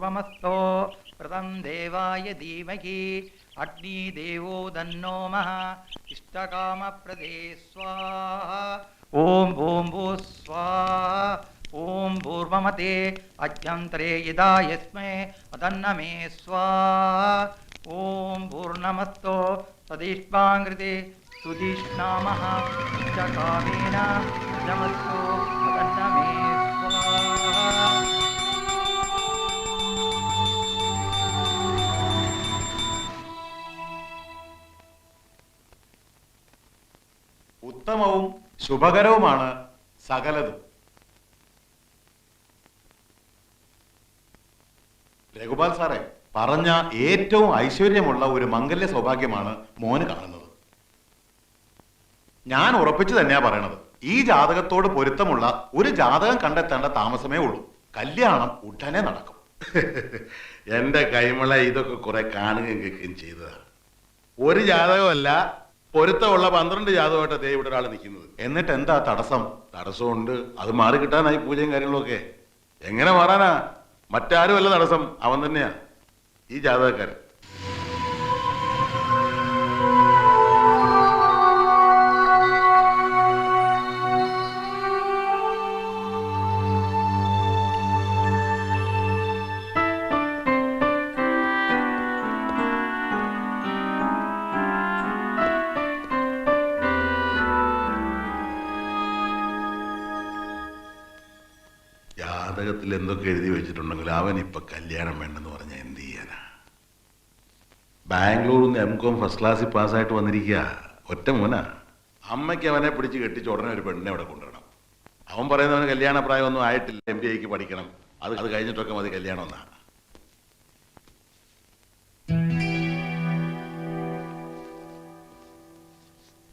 പൂർവമസ്തോ വ്രതം ദേവായ ധീമഹി അഗ്നിദേവോ തന്നോ മഹ ഇഷ്ടകാമപ്രദേ സ്വാഹ. ഓം ഓം ഭൂ സ്വാഹ. ഓം പൂർവമതേ അജ്ഞന്തരേ യഥാ യസ്മൈ അതന്നമേ സ്വാഹ. ഓം പൂർണ്ണമസ്തോ തദിഷ്ടാംകൃതേ സുധിഷ്ണാമഃ ഇഷ്ടകാമേന നമസ്തോ അതന്നമേ സ്വാഹ. ഉത്തമവും ശുഭകരവുമാണ് സകലതും. രഘുപാൽ സാറേ, പറഞ്ഞ ഏറ്റവും ഐശ്വര്യമുള്ള ഒരു മംഗല്യ സൗഭാഗ്യമാണ് മോന് കാണുന്നത്. ഞാൻ ഉറപ്പിച്ചു തന്നെയാ പറയണത്. ഈ ജാതകത്തോട് പൊരുത്തമുള്ള ഒരു ജാതകം കണ്ടെത്തേണ്ട താമസമേ ഉള്ളൂ. കല്യാണം ഉടനെ നടക്കും. എന്റെ കൈമള ഇതൊക്കെ കുറെ കാണുകയും കേൾക്കുകയും ചെയ്തതാണ്. ഒരു ജാതകമല്ല, പൊരുത്തമുള്ള 12 ജാതകമായിട്ട് ദേ ഇവിടെ ഒരാൾ നിൽക്കുന്നത്. എന്നിട്ട് എന്താ തടസ്സം? തടസ്സമുണ്ട്. അത് മാറി കിട്ടാനായി പൂജയും കാര്യങ്ങളൊക്കെ. എങ്ങനെ മാറാനാ? മറ്റാരുമല്ല തടസ്സം, അവൻ തന്നെയാ, ഈ ജാതകക്കാരൻ. ജാതകത്തിൽ എന്തൊക്കെ എഴുതി വെച്ചിട്ടുണ്ടെങ്കിൽ അവൻ ഇപ്പൊ കല്യാണം വേണ്ടെന്ന് പറഞ്ഞാൽ എന്ത് ചെയ്യാനാ? ബാംഗ്ലൂരിൽ നിന്ന് M.Com ഫസ്റ്റ് ക്ലാസ്സിൽ പാസ്സായിട്ട് വന്നിരിക്കുക. ഒറ്റ മോനാ. അമ്മയ്ക്ക് അവനെ പിടിച്ച് കെട്ടിച്ച് ഉടനെ ഒരു പെണ്ണിനെ അവിടെ കൊണ്ടുവരണം. അവൻ പറയുന്നവന് കല്യാണ പ്രായമൊന്നും ആയിട്ടില്ല, MBA പഠിക്കണം, അത് കഴിഞ്ഞിട്ടൊക്കെ മതി കല്യാണം എന്നാ.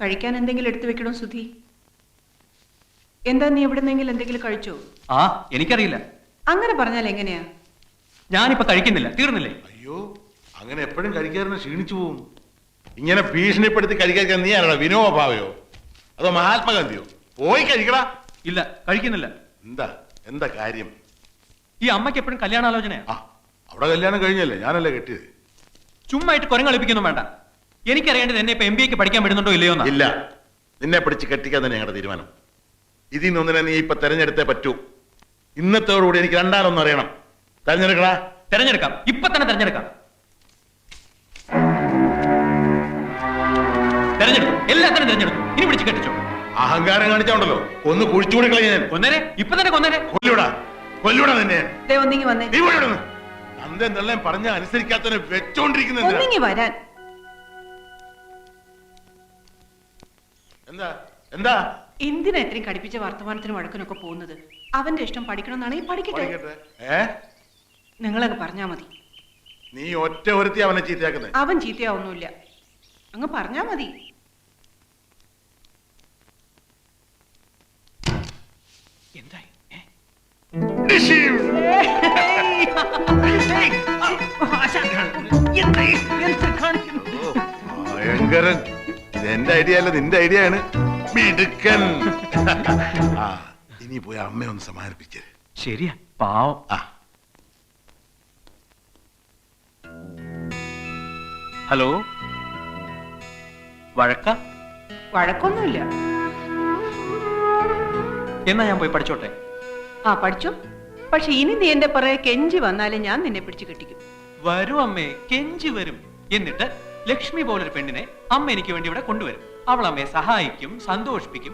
കഴിക്കാൻ എന്തെങ്കിലും എടുത്തു വെക്കണോ സുധി? എന്താ, നീ എവിടെന്നെങ്കിലും എന്തെങ്കിലും കഴിച്ചോ? ആ, എനിക്കറിയില്ല. അങ്ങനെ പറഞ്ഞാൽ എങ്ങനെയാ? ഞാനിപ്പോ കഴിക്കുന്നില്ല, തീർന്നില്ലേ? അയ്യോ, അങ്ങനെ എപ്പോഴും കഴിക്കാറുണ്ട്, ക്ഷീണിച്ചു പോവും. ഇങ്ങനെ ഭീഷണിപ്പെടുത്തി കഴിക്കാൻ നീ ആരാ? വിനോബ ഭാവയോ അതോ മഹാത്മാഗാന്ധിയോ? പോയി കഴിക്കടാ. ഇല്ല, കഴിക്കുന്നില്ല. എന്താ എന്താ കാര്യം? ഈ അമ്മയ്ക്ക് എപ്പോഴും കല്യാണാലോചനയാ. ആ, അവിടെ കല്യാണം കഴിഞ്ഞല്ലേ, ഞാനല്ലേ കെട്ടിയത്. ചുമ്മായിട്ട് കുരങ്ങളിപ്പിക്കൊന്നും വേണ്ട. എനിക്കറിയേണ്ടത് എന്നെ ഇപ്പൊ MBA പഠിക്കാൻ വിടുന്നുണ്ടോ ഇല്ലയോ? ഇല്ല, നിന്നെ പിടിച്ച് കെട്ടിക്കാൻ തന്നെ ഞങ്ങളുടെ തീരുമാനം. ഇതിൽ നിന്നൊന്നിനെ നീ ഇപ്പൊ തെരഞ്ഞെടുത്തേ പറ്റൂ. ഇന്നത്തോടുകൂടി എനിക്ക് രണ്ടാലൊന്നും അറിയണം. തെരഞ്ഞെടുക്കടാ. തെരഞ്ഞെടുക്കാം, ഇപ്പൊ തന്നെ തെരഞ്ഞെടുക്കാം. തെരഞ്ഞെടുക്കും, എല്ലാത്തിനും തെരഞ്ഞെടുക്കും. ഇനി പിടിച്ച് കെട്ടിച്ചോ. അഹങ്കാരം കാണിച്ചോണ്ടല്ലോ ഒന്ന് കുഴിച്ചുകൂടി കളയാൻ. കൊന്നേരെ, ഇപ്പൊ തന്നെ കൊന്നേരെ. കൊല്ലൂടാ, കൊല്ലൂടാ നിന്നെ. ഒന്നിങ്ങി വന്നേ. നീ അന്തെ എന്തെല്ലാം പറഞ്ഞ അനുസരിക്കാത്തവനെ വെച്ചോണ്ടിരിക്കുന്ന ഒന്നിങ്ങി വരാൻ. എന്താ എന്താ എന്തിനാ ഇത്രയും കടിപ്പിച്ച വർത്തമാനത്തിനും വഴക്കിനൊക്കെ പോകുന്നത്? അവന്റെ ഇഷ്ടം പഠിക്കണമെന്നാണെങ്കിൽ പഠിക്കട്ടെ. നിങ്ങളങ്ങ് പറഞ്ഞാ മതി. നീ ഒറ്റ ഒരുത്തി അവനെ ചീത്തയാക്കുന്നത്. അവൻ ചീത്തയാവൊന്നുമില്ല, അങ്ങ് പറഞ്ഞാ മതി. എന്തായി? ഭയങ്കരൻ. ഇത് എന്റെ ഐഡിയ അല്ല, നിന്റെ ഐഡിയ ആണ്. മിടുക്കൻ. ഇനി പോയി അമ്മയെ ഒന്ന് സമാധാനിപ്പിച്ചേ. ശരിയാ, പാവം. ഹലോ, വഴക്കൊന്നുമില്ല. എന്നാ ഞാൻ പോയി പഠിച്ചോട്ടെ? ആ, പഠിച്ചോ. പക്ഷെ ഇനി നീ എന്റെ പുറകെ കെഞ്ചി വന്നാലേ ഞാൻ നിന്നെ പിടിച്ചു കെട്ടിക്കും. വരും അമ്മേ, കെഞ്ചി വരും. എന്നിട്ട് ലക്ഷ്മി പോലൊരു പെണ്ണിനെ അമ്മ എനിക്ക് വേണ്ടി ഇവിടെ കൊണ്ടുവരും. അവൾ അമ്മയെ സഹായിക്കും, സന്തോഷിപ്പിക്കും.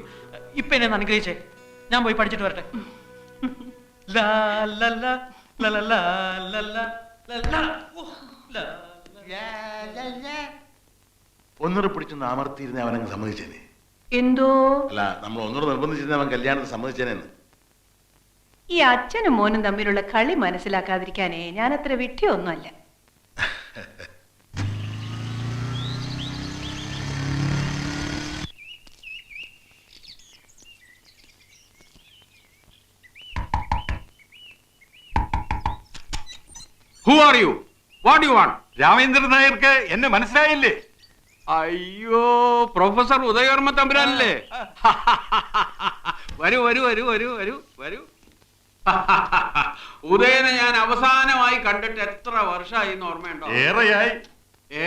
ഇപ്പൊ എന്നെ അനുഗ്രഹിച്ചേ, ഞാൻ പോയി പഠിച്ചിട്ട് വരട്ടെ. ഒന്നൂടെ പിടിച്ചൊന്ന് അമർത്തിയിരുന്ന അവനങ്ങ് സമ്മതിച്ചേനെ. എന്തോ അല്ല, നമ്മൾ ഒന്നൂടെ നിർബന്ധിച്ചിരുന്ന അവൻ കല്യാണത്തിന് സമ്മതിച്ചേനെന്ന്. ഈ അച്ഛനും മോനും തമ്മിലുള്ള കളി മനസ്സിലാക്കാതിരിക്കാനേ ഞാൻ അത്ര വിട്ടിയൊന്നുമല്ല. Who are you? What do you want? Ramendran നായർക്ക് എന്നെ മനസ്സിലായില്ലേ? അയ്യോ, പ്രൊഫസർ ഉദയവർമ്മ തമ്പുരാനല്ലേ? വരൂ വരൂ വരൂ വരൂ വരൂ വരൂ. ഉദയനെ ഞാൻ അവസാനമായി കണ്ടിട്ട് എത്ര വർഷമായി എന്ന് ഓർമ്മയുണ്ടോ? ഏറെയായി.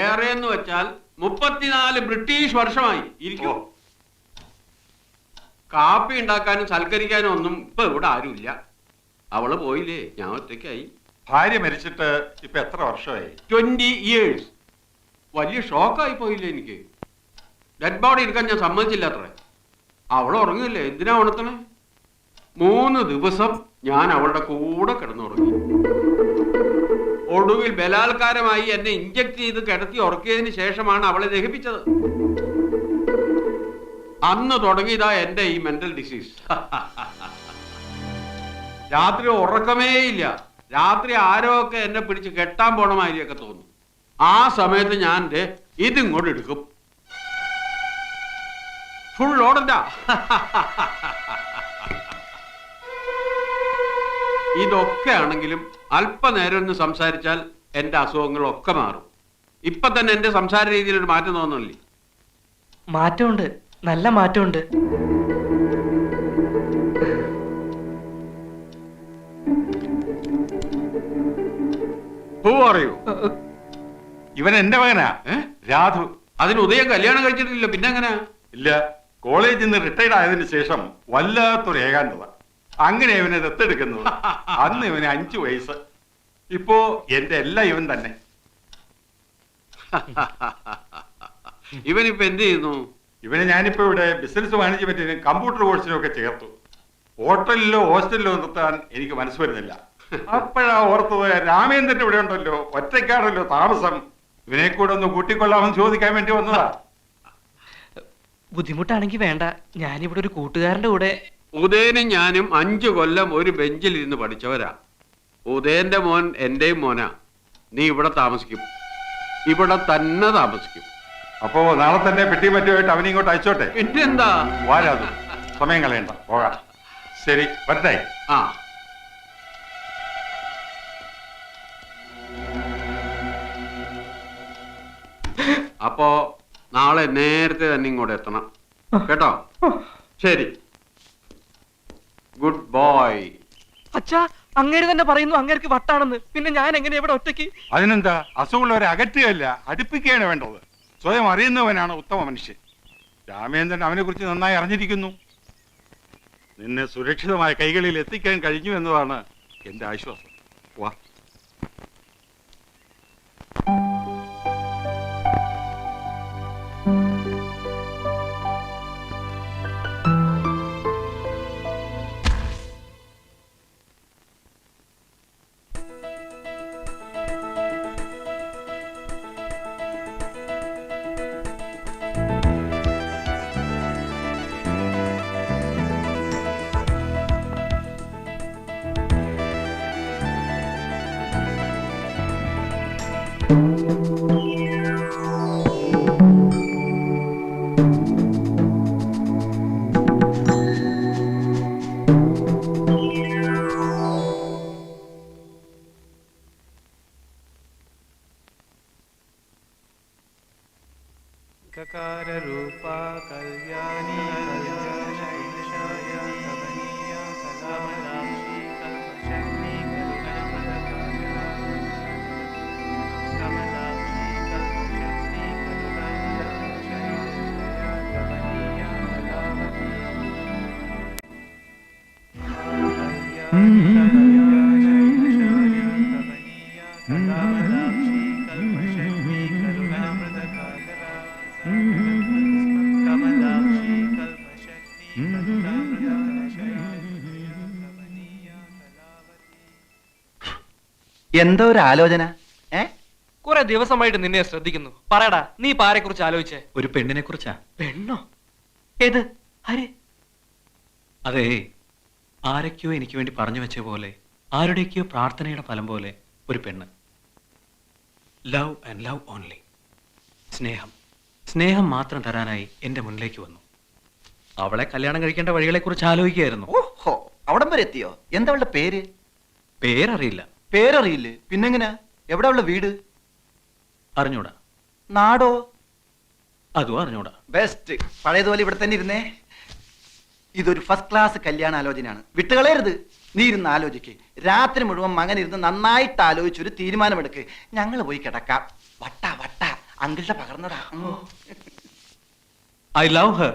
ഏറെ എന്ന് വെച്ചാൽ 34 ബ്രിട്ടീഷ് വർഷമായി. ഇരിക്കൂ. കാപ്പി ഉണ്ടാക്കാനും സൽക്കരിക്കാനും ഒന്നും ഇപ്പൊ ഇവിടെ ആരുമില്ല. അവള് പോയില്ലേ, ഞാൻ ഒറ്റയ്ക്കായി. ഭാര്യ മരിച്ചിട്ട് ഇപ്പൊ എത്ര വർഷമായി? 20 years. വലിയ ഷോക്കായി പോയില്ലേ എനിക്ക്. ഡെഡ് ബോഡി എടുക്കാൻ ഞാൻ സമ്മതിച്ചില്ല അത്രേ. അവൾ ഉറങ്ങില്ലേ, എന്തിനാ ഉണർത്തണേ? 3 ദിവസം ഞാൻ അവളുടെ കൂടെ കിടന്നുറങ്ങി. ഒടുവിൽ ബലാത്കാരമായി എന്നെ ഇഞ്ചക്ട് ചെയ്ത് കിടത്തി ഉറക്കിയതിന് ശേഷമാണ് അവളെ ദഹിപ്പിച്ചത്. അന്ന് തുടങ്ങിയതാ എന്റെ ഈ മെന്റൽ ഡിസീസ്. രാത്രി ഉറക്കമേ ഇല്ല. രാത്രി ആരോ ഒക്കെ എന്നെ പിടിച്ച് കെട്ടാൻ പോണ മാതിരിയൊക്കെ തോന്നും. ആ സമയത്ത് ഞാൻ ഇതിങ്ങോട്ട് എടുക്കും. ഫുൾ ഓടണ്ടാ. ഇതൊക്കെ ആണെങ്കിലും അല്പനേരം ഒന്ന് സംസാരിച്ചാൽ എന്റെ അസുഖങ്ങളൊക്കെ മാറും. ഇപ്പൊ തന്നെ എന്റെ സംസാര രീതിയിൽ ഒരു മാറ്റം തോന്നുന്നില്ലേ? മാറ്റമുണ്ട്, നല്ല മാറ്റമുണ്ട്. Who are you? ഇവൻ എന്റെ മകനാ, രാധു. അതിന് ഉദയം കല്യാണം കഴിച്ചിട്ടില്ല, പിന്നെ എങ്ങനെ? ഇല്ല, കോളേജിൽ നിന്ന് റിട്ടയർഡ് ആയതിനു ശേഷം വല്ലാത്തൊരു ഏകാന്തത. അങ്ങനെ ഇവനെ ദത്തെടുക്കുന്നത്. അന്ന് ഇവന് 5 വയസ്സ്. ഇപ്പോ എന്റെ എല്ലാം ഇവൻ തന്നെ. ഇവനിപ്പോ എന്ത് ചെയ്യുന്നു? ഇവനെ ഞാനിപ്പോ ഇവിടെ ബിസിനസ് മാനേജ്മെന്റിനും കമ്പ്യൂട്ടർ കോഴ്സിനും ഒക്കെ ചേർത്തു. ഹോട്ടലിലോ ഹോസ്റ്റലിലോ നിർത്താൻ എനിക്ക് മനസ്സ് വരുന്നില്ല. അപ്പോഴാ ഓർത്തത്, രാമേന്ദ്രൻ ഇവിടെ ഉണ്ടല്ലോ, ഒറ്റയ്ക്കാണല്ലോ താമസം, ഇവനെ കൂടെ ഒന്ന് കൂട്ടിക്കൊള്ളാമെന്ന് ചോദിക്കാൻ വേണ്ടി വന്നതാ. ബുദ്ധിമുട്ടാണെങ്കിൽ വേണ്ട, ഞാനിവിടെ ഒരു കൂട്ടുകാരന്റെ കൂടെ. ഉദയനും ഞാനും 5 കൊല്ലം ഒരു ബെഞ്ചിൽ ഇരുന്ന് പഠിച്ചവരാ. ഉദയന്റെ മോൻ എന്റെയും മോനാ. നീ ഇവിടെ താമസിക്കും, ഇവിടെ തന്നെ താമസിക്കും. അപ്പോ നാളെ തന്നെ പെട്ടി മറ്റുമായിട്ട് അവനെ ഇങ്ങോട്ട് അയച്ചോട്ടെ. പിന്നെന്താ? വാരാതു, സമയം കളയണ്ട, പോകാം. ശരി, വരട്ടെ. ആ, അപ്പോ നാളെ നേരത്തെ തന്നെ ഇങ്ങോട്ട് എത്തണം കേട്ടോ? ശരി, ഗുഡ് ബോയ്. അച്ഛാ, അങ്ങേര് തന്നെ പറയുന്നു അങ്ങേർക്ക് വട്ടാണെന്ന്. പിന്നെ ഞാൻ എങ്ങനെ ഇവിടെ ഒറ്റയ്ക്ക്? അതിനെന്താ, അസുഖമുള്ളവരെ അകറ്റുകയല്ല, അടുപ്പിക്കുകയാണ് വേണ്ടത്. സ്വയം അറിയുന്നവനാണ് ഉത്തമ മനുഷ്യൻ. രാമേന്ദ്രൻ അവനെ കുറിച്ച് നന്നായി അറിഞ്ഞിരിക്കുന്നു. നിന്നെ സുരക്ഷിതമായ കൈകളിൽ എത്തിക്കാൻ കഴിഞ്ഞു എന്നതാണ് എന്റെ ആശ്വാസം. വാ. रूपा कल्याणी कल्याणशैलशाय कमनीया कलामलाक्षी कल्पशक्ति करुणप्रदकाया कमलाक्षी कल्पशक्ति करुणप्रदशैलशाय कमनीया कलावती എന്തോ ഒരു ആലോചന. കുറെ ദിവസമായിട്ട് നിന്നെ ശ്രദ്ധിക്കുന്നു. പറയടാ, നീ ഇപ്പൊ ആരെ കുറിച്ച് ആലോചിച്ചേ? ഒരു പെണ്ണിനെ കുറിച്ചാ. പെണ്ണോ? ഏത്? ആര്? അതെ, ആരൊക്കെയോ എനിക്ക് വേണ്ടി പറഞ്ഞു വെച്ച പോലെ, ആരുടെയൊക്കെയോ പ്രാർത്ഥനയുടെ ഫലം പോലെ ഒരു പെണ്ണ്. Love and love only. സ്നേഹം, സ്നേഹം മാത്രം തരാനായി എന്റെ മുന്നിലേക്ക് വന്നു. അവളെ കല്യാണം കഴിക്കേണ്ട വഴികളെ കുറിച്ച് ആലോചിക്കുകയായിരുന്നു. ഓഹോ, അവിടം വരെ എത്തിയോ? എന്താ അവളുടെ പേര്? പേരറിയില്ല. പേരറിയില്ലേ? പിന്നെങ്ങനാ? എവിടെ അവളുടെ വീട്? അറിഞ്ഞൂടാ. നാടോ? അതും അറിഞ്ഞൂടാ. ബെസ്റ്റ്. പഴയതുപോലെ ഇവിടെ തന്നെ ഇരുന്നേ. ഇതൊരു ഫസ്റ്റ് ക്ലാസ് കല്യാണ ആലോചനയാണ്, വിട്ടുകളയരുത്. നീ ഇരുന്ന് ആലോചിക്ക്. രാത്രി മുഴുവൻ മകൻ ഇരുന്ന് നന്നായിട്ട് ആലോചിച്ചൊരു തീരുമാനമെടുക്ക്. ഞങ്ങൾ പോയി കിടക്കാം. വട്ട വട്ട അങ്കിളുടെ പകർന്നതാ. I love her.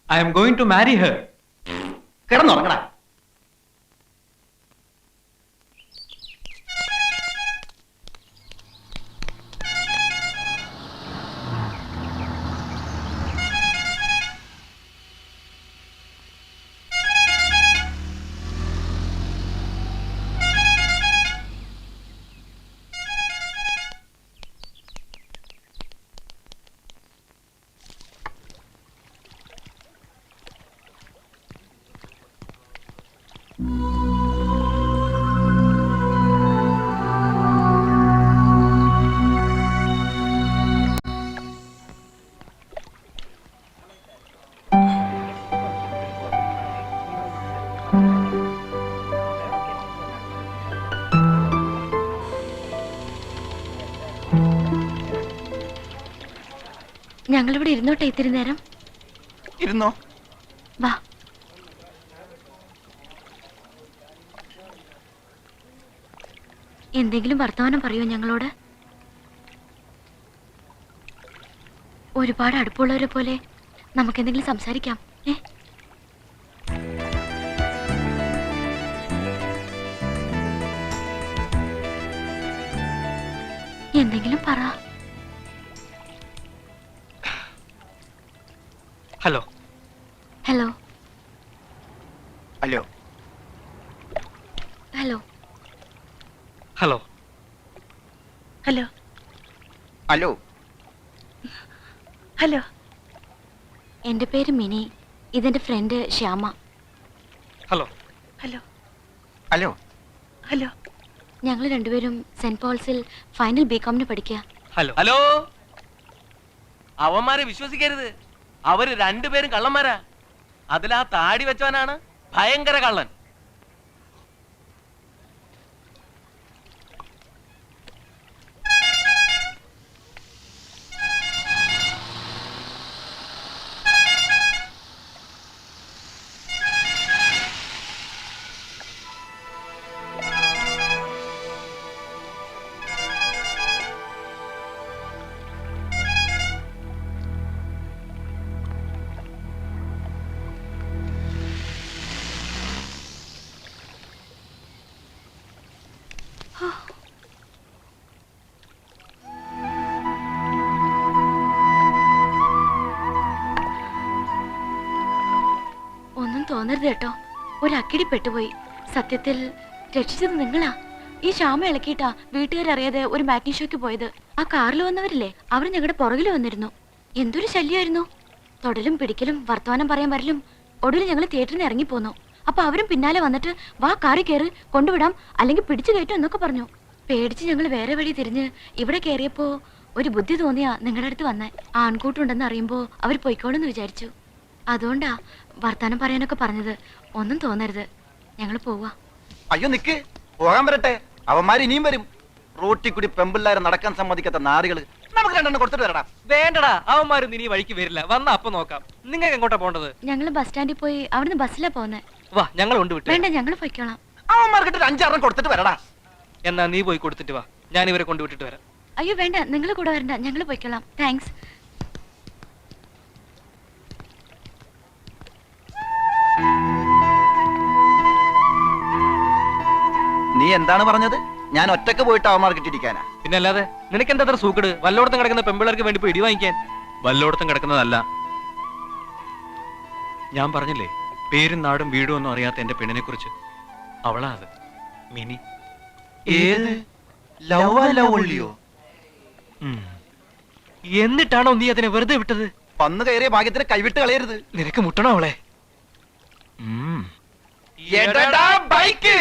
I am going to marry her. കിടന്നുറങ്ങടാ. ഞങ്ങളിവിടെ ഇരുന്നോട്ടെ ഇത്തിരി നേരം. ഇരുന്നോ. വാ. എന്തെങ്കിലും വർത്തമാനം പറയോ ഞങ്ങളോട്? ഒരുപാട് അടുപ്പമുള്ളവരെ പോലെ നമുക്കെന്തെങ്കിലും സംസാരിക്കാം. എന്തെങ്കിലും പറ. ഹലോ. ഹലോ. അല്ലോ. ഹലോ. ഹലോ. ഹലോ. അല്ലോ. ഹലോ. എൻ്റെ പേര് മിനി. ഇതെന്റെ ഫ്രണ്ട് ശ്യാമ. ഹലോ. ഹലോ. അല്ലോ. ഹലോ. ഞങ്ങൾ രണ്ടുപേരും സെന്റ് പോൾസിൽ ഫൈനൽ ബികോമിന് പഠിക്കുക. ഹലോ. ഹലോ. അവന്മാരെ വിശ്വസിക്കരുത്. അവര് രണ്ടുപേരും കള്ളന്മാരാ. അതിലാ താടി വെച്ചവനാണ് ഭയങ്കര കള്ളൻ. ഒന്നും തോന്നരുത് കേട്ടോ. ഒരു അക്കിടി പെട്ടുപോയി. സത്യത്തിൽ രക്ഷിച്ചത് നിങ്ങളാ. ഈ ശ്യാമ ഇളക്കിയിട്ടാ വീട്ടുകാരറിയാതെ ഒരു മാറ്റ്നി ഷോയ്ക്ക് പോയത്. ആ കാറിൽ വന്നവരില്ലേ, അവർ ഞങ്ങളുടെ പുറകിൽ വന്നിരുന്നു. എന്തൊരു ശല്യമായിരുന്നു. തൊടലും പിടിക്കലും വർത്തമാനം പറയാൻ വരലും. ഒടുവിൽ ഞങ്ങൾ തിയേറ്ററിൽ നിന്ന് ഇറങ്ങിപ്പോന്നു. അപ്പൊ അവരും പിന്നാലെ വന്നിട്ട് വാ കാറി കയറി കൊണ്ടുവിടാം, അല്ലെങ്കിൽ പിടിച്ചു കയറ്റും എന്നൊക്കെ പറഞ്ഞു. പേടിച്ച് ഞങ്ങൾ വേറെ വഴി തിരിഞ്ഞ് ഇവിടെ കയറിയപ്പോ ഒരു ബുദ്ധി തോന്നിയാ നിങ്ങളുടെ അടുത്ത് വന്നേ. ആൺകൂട്ടുണ്ടെന്ന് അറിയുമ്പോ അവർ പൊയ്ക്കോളെന്ന് വിചാരിച്ചു. അതുകൊണ്ടാ വർത്താനം പറയാനൊക്കെ പറഞ്ഞത്. ഒന്നും തോന്നരുത്, ഞങ്ങൾ പോവാ. അയ്യോ നിക്ക്, പോകാൻ വരട്ടെ. അവന്മാർ ഇനിയും വരും. റോട്ടിൽ കൂടി പെമ്പിള്ളാരെ നടക്കാൻ സമ്മതിക്കാത്ത നാറികള്. നമുക്ക് രണ്ടെണ്ണം കൊടുത്തിട്ട് വരടാ. വേണ്ടടാ, അവന്മാരൊന്നും ഇനി വഴിക്ക് വരില്ല. വന്നാ അപ്പൊ നോക്കാം. നിങ്ങൾക്ക് എങ്ങോട്ടാ പോണ്ടത്? ഞങ്ങൾ ബസ് സ്റ്റാൻഡിൽ പോയി അവിടുന്ന് ബസ്സിലാ പോന്നെ. വാ, ഞങ്ങൾ കൊണ്ടുവിട്ടു. വേണ്ട, ഞങ്ങൾ പൊയ്ക്കോളാം. അവന്മാർക്കിട്ട് ഒരു 5-6 കൊടുത്തിട്ട് വരടാ. എന്നാ നീ പോയി കൊടുത്തിട്ട് വാ, ഞാൻ ഇവരെ കൊണ്ടുവിട്ടിട്ട് വരാം. അയ്യോ വേണ്ട, നിങ്ങൾ കൂടെ വരണ്ട, ഞങ്ങൾ പൊയ്ക്കോളാം. താങ്ക്സ്. നീ എന്താണ് പറഞ്ഞത്? ഞാൻ ഒറ്റക്ക് പോയിട്ട് അവന്മാർക്ക് ഇട്ടിരിക്കാനാ? പിന്നെ അല്ലാതെ നിനക്ക് എന്താ അത്ര സൂക്കട്? വല്ലോടത്തും കിടക്കുന്ന പെമ്പിള്ളേർക്ക് വേണ്ടി പോയി ഇടി വാങ്ങിക്കാൻ. വല്ലോടത്തും കിടക്കുന്നതല്ല. ഞാൻ പറഞ്ഞില്ലേ, പേരും നാടും വീടും ഒന്നും അറിയാത്ത എന്റെ പെണ്ണിനെ കുറിച്ച്. അവളാ അത്, മിനി. ഏത് ലവ്വോ? എന്നിട്ടാണോ നീ അതിനെ വെറുതെ വിട്ടത്? വന്നു കയറിയ ഭാഗ്യത്തിന് കൈവിട്ട് കളയരുത്. നിനക്ക് മുട്ടണോ അവളെ? എടടാ ബൈക്ക്.